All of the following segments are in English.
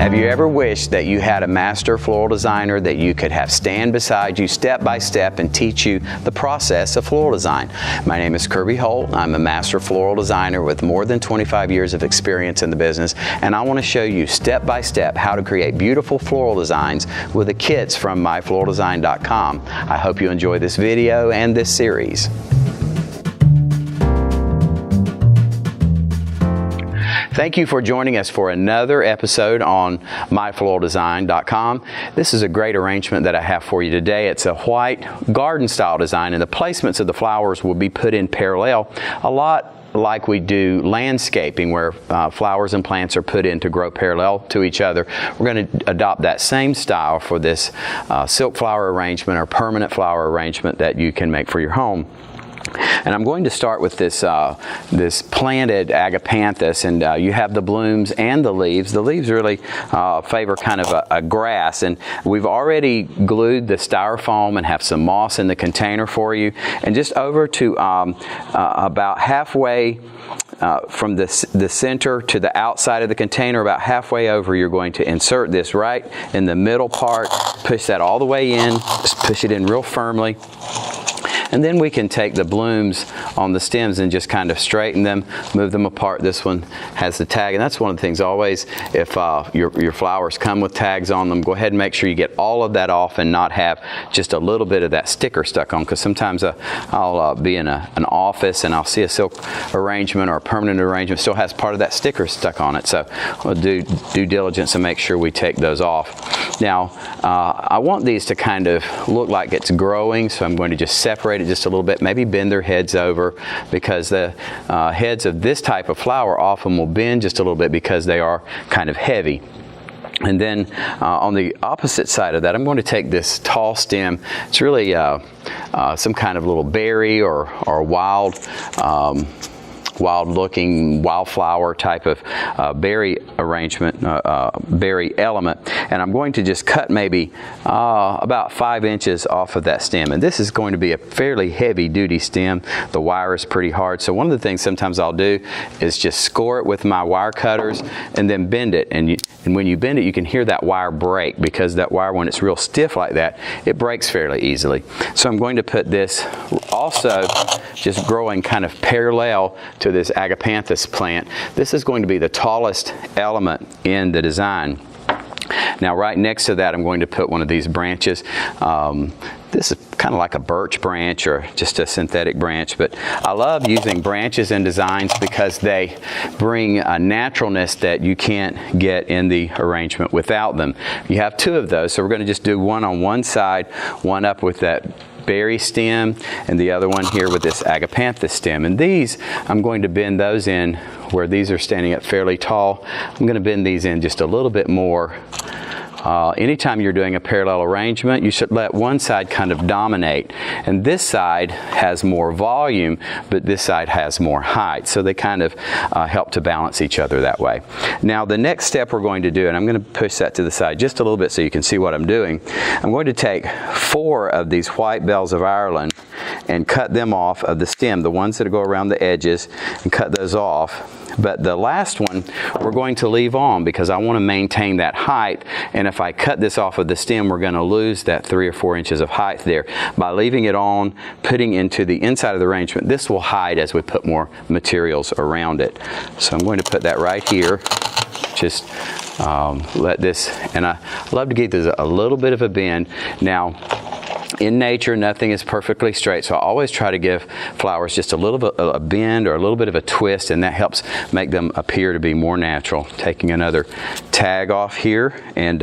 Have you ever wished that you had a master floral designer that you could have stand beside you step by step and teach you the process of floral design? My name is Kirby Holt. I'm a master floral designer with more than 25 years of experience in the business, and I want to show you step by step how to create beautiful floral designs with the kits from myfloraldesign.com. I hope you enjoy this video and this series. Thank you for joining us for another episode on myfloraldesign.com. This is a great arrangement that I have for you today. It's a white garden style design, and the placements of the flowers will be put in parallel, a lot like we do landscaping, where flowers and plants are put in to grow parallel to each other. We're going to adopt that same style for this silk flower arrangement or permanent flower arrangement that you can make for your home. And I'm going to start with this this planted agapanthus, and you have the blooms and the leaves. The leaves really favor kind of a grass, and we've already glued the styrofoam and have some moss in the container for you. And just over to about halfway from the center to the outside of the container, about halfway over, you're going to insert this right in the middle part. Push that all the way in, just push it in real firmly. And then we can take the blooms on the stems and just kind of straighten them, move them apart. This one has the tag, and that's one of the things always, if your flowers come with tags on them, go ahead and make sure you get all of that off and not have just a little bit of that sticker stuck on, because sometimes I'll be in an office and I'll see a silk arrangement or a permanent arrangement still has part of that sticker stuck on it. So we'll do due diligence and make sure we take those off. Now, I want these to kind of look like it's growing, so I'm going to just separate it just a little bit, maybe bend their heads over, because the heads of this type of flower often will bend just a little bit because they are kind of heavy. And then on the opposite side of that, I'm going to take this tall stem. It's really some kind of little berry or wild-looking wildflower type of berry arrangement, berry element, and I'm going to just cut maybe about 5 inches off of that stem. And this is going to be a fairly heavy-duty stem. The wire is pretty hard, so one of the things sometimes I'll do is just score it with my wire cutters and then bend it. And when you bend it, you can hear that wire break, because that wire, when it's real stiff like that, it breaks fairly easily. So I'm going to put this also just growing kind of parallel to this agapanthus plant. This is going to be the tallest element in the design. Now, right next to that, I'm going to put one of these branches. This is kind of like a birch branch or just a synthetic branch, but I love using branches in designs because they bring a naturalness that you can't get in the arrangement without them. You have two of those, so we're going to just do one on one side, one up with that berry stem, and the other one here with this agapanthus stem. And these, I'm going to bend those in where these are standing up fairly tall. I'm going to bend these in just a little bit more. Anytime you're doing a parallel arrangement, you should let one side kind of dominate. And this side has more volume, but this side has more height. So they kind of help to balance each other that way. Now, the next step we're going to do, and I'm going to push that to the side just a little bit so you can see what I'm doing. I'm going to take 4 of these white bells of Ireland and cut them off of the stem, the ones that go around the edges, and cut those off. But the last one we're going to leave on because I want to maintain that height, and if I cut this off of the stem, we're going to lose that 3 or 4 inches of height there. By leaving it on, putting into the inside of the arrangement, this will hide as we put more materials around it. So I'm going to put that right here. Just let this, and I love to give this a little bit of a bend. Now, in nature, nothing is perfectly straight, so I always try to give flowers just a little bit of a bend or a little bit of a twist, and that helps make them appear to be more natural. Taking another tag off here, and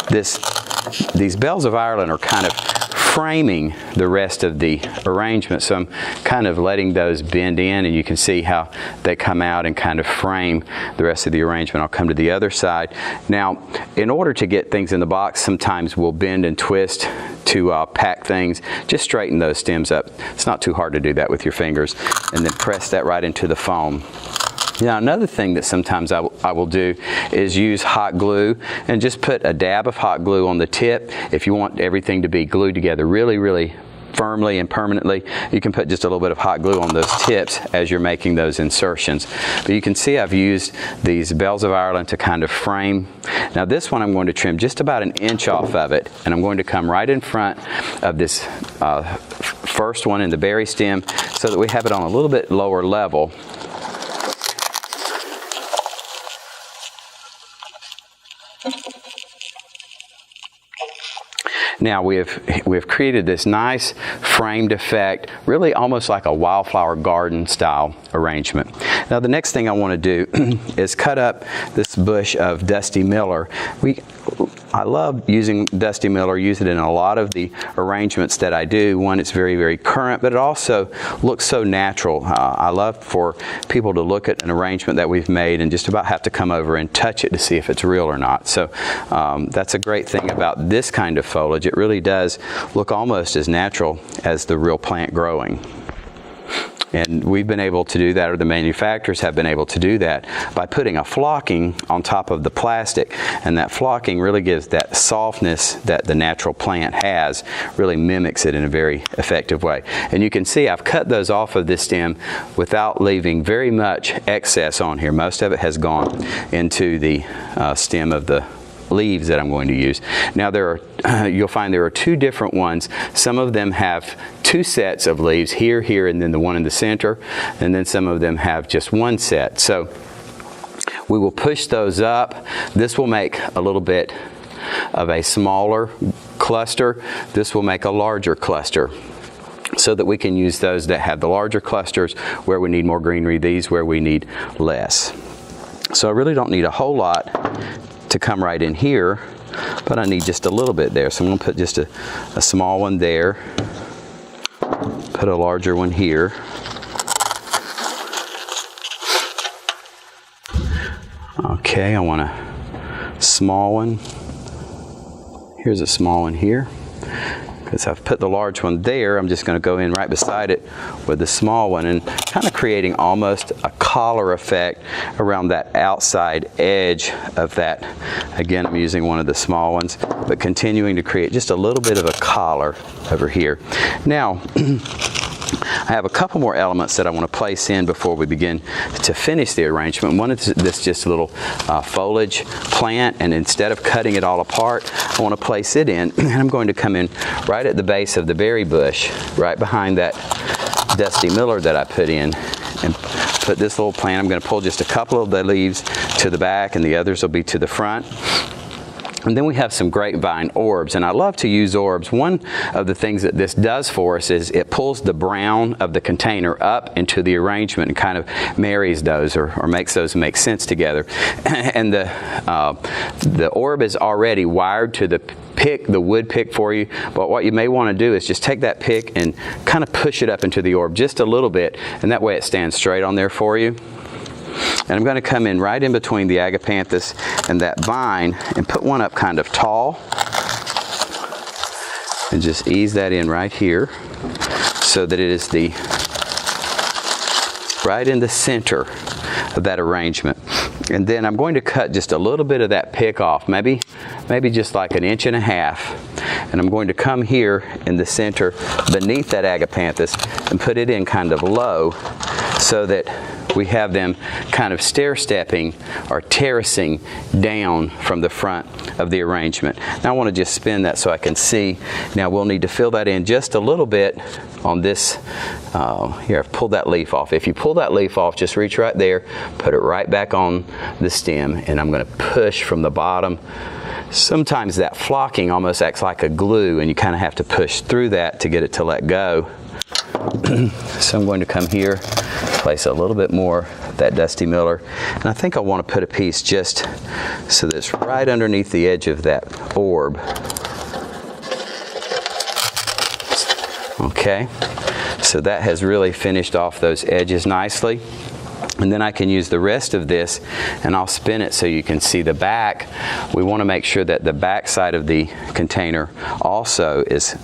these bells of Ireland are kind of framing the rest of the arrangement, so I'm kind of letting those bend in, and you can see how they come out and kind of frame the rest of the arrangement. I'll come to the other side. Now, in order to get things in the box, sometimes we'll bend and twist to pack things. Just straighten those stems up. It's not too hard to do that with your fingers, and then press that right into the foam. Now, another thing that sometimes I will do is use hot glue and just put a dab of hot glue on the tip if you want everything to be glued together really, really firmly and permanently, you can put just a little bit of hot glue on those tips as you're making those insertions. But you can see I've used these bells of Ireland to kind of frame. Now this one I'm going to trim just about an inch off of it, and I'm going to come right in front of this first one in the berry stem so that we have it on a little bit lower level. Now we've created this nice framed effect, really almost like a wildflower garden style arrangement. Now the next thing I want to do is cut up this bush of Dusty Miller. I love using Dusty Miller, use it in a lot of the arrangements that I do. One, it's very, very current, but it also looks so natural. I love for people to look at an arrangement that we've made and just about have to come over and touch it to see if it's real or not. So that's a great thing about this kind of foliage. It really does look almost as natural as the real plant growing. And we've been able to do that, or the manufacturers have been able to do that, by putting a flocking on top of the plastic. And that flocking really gives that softness that the natural plant has, really mimics it in a very effective way. And you can see I've cut those off of this stem without leaving very much excess on here. Most of it has gone into the stem of the leaves that I'm going to use. Now you'll find there are two different ones. Some of them have two sets of leaves, here, and then the one in the center, and then some of them have just one set. So we will push those up. This will make a little bit of a smaller cluster. This will make a larger cluster, so that we can use those that have the larger clusters where we need more greenery, these where we need less. So I really don't need a whole lot to come right in here, but I need just a little bit there. So I'm going to put just a small one there, put a larger one here. Okay, I want a small one. Here's a small one here. Because I've put the large one there, I'm just going to go in right beside it with the small one, and kind of creating almost a collar effect around that outside edge of that. Again, I'm using one of the small ones, but continuing to create just a little bit of a collar over here. Now, I have a couple more elements that I want to place in before we begin to finish the arrangement. One is this just a little foliage plant, and instead of cutting it all apart, I want to place it in, and I'm going to come in right at the base of the berry bush, right behind that Dusty Miller that I put in, and put this little plant. I'm going to pull just a couple of the leaves to the back, and the others will be to the front. And then we have some grapevine orbs, and I love to use orbs. One of the things that this does for us is it pulls the brown of the container up into the arrangement and kind of marries those, or makes those make sense together. And the orb is already wired to the pick, the wood pick for you, but what you may want to do is just take that pick and kind of push it up into the orb just a little bit, and that way it stands straight on there for you. And I'm going to come in right in between the agapanthus and that vine and put one up kind of tall, and just ease that in right here so that it is right in the center of that arrangement. And then I'm going to cut just a little bit of that pick off, maybe just like 1.5 inches. And I'm going to come here in the center beneath that agapanthus and put it in kind of low, so that we have them kind of stair-stepping or terracing down from the front of the arrangement. Now I want to just spin that so I can see. Now we'll need to fill that in just a little bit on this. Here, I've pulled that leaf off. If you pull that leaf off, just reach right there, put it right back on the stem, and I'm going to push from the bottom. Sometimes that flocking almost acts like a glue, and you kind of have to push through that to get it to let go. So I'm going to come here, place a little bit more of that Dusty Miller, and I think I want to put a piece just so that it's right underneath the edge of that orb. Okay, so that has really finished off those edges nicely. And then I can use the rest of this, and I'll spin it so you can see the back. We want to make sure that the back side of the container also is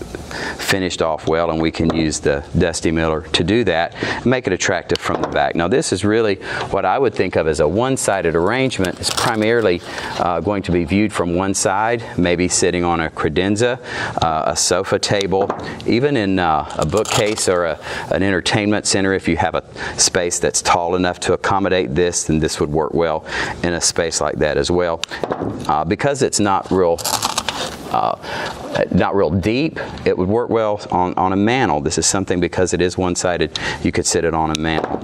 finished off well, and we can use the Dusty Miller to do that and make it attractive from the back. Now this is really what I would think of as a one-sided arrangement. It's primarily going to be viewed from one side, maybe sitting on a credenza, a sofa table, even in a bookcase or an entertainment center. If you have a space that's tall enough to accommodate this, then this would work well in a space like that as well. Because it's not real deep, it would work well on a mantle. This is something, because it is one-sided, you could sit it on a mantle.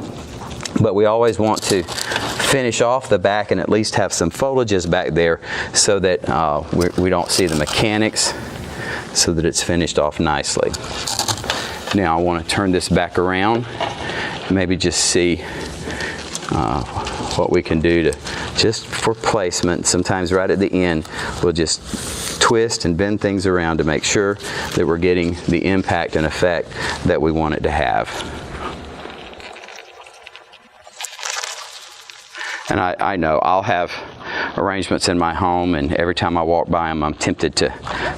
But we always want to finish off the back and at least have some foliages back there so that we don't see the mechanics, so that it's finished off nicely. Now I want to turn this back around, maybe just see what we can do to, just for placement. Sometimes right at the end we'll just twist and bend things around to make sure that we're getting the impact and effect that we want it to have. And I know I'll have arrangements in my home, and every time I walk by them I'm tempted to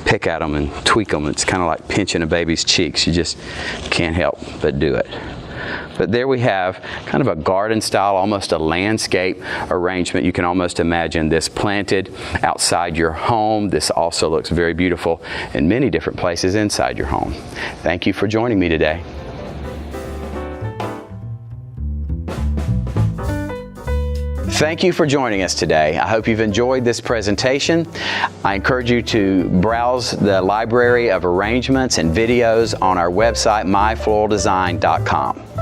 pick at them and tweak them. It's kind of like pinching a baby's cheeks. You just can't help but do it. But there we have kind of a garden style, almost a landscape arrangement. You can almost imagine this planted outside your home. This also looks very beautiful in many different places inside your home. Thank you for joining me today. Thank you for joining us today. I hope you've enjoyed this presentation. I encourage you to browse the library of arrangements and videos on our website, myfloraldesign.com.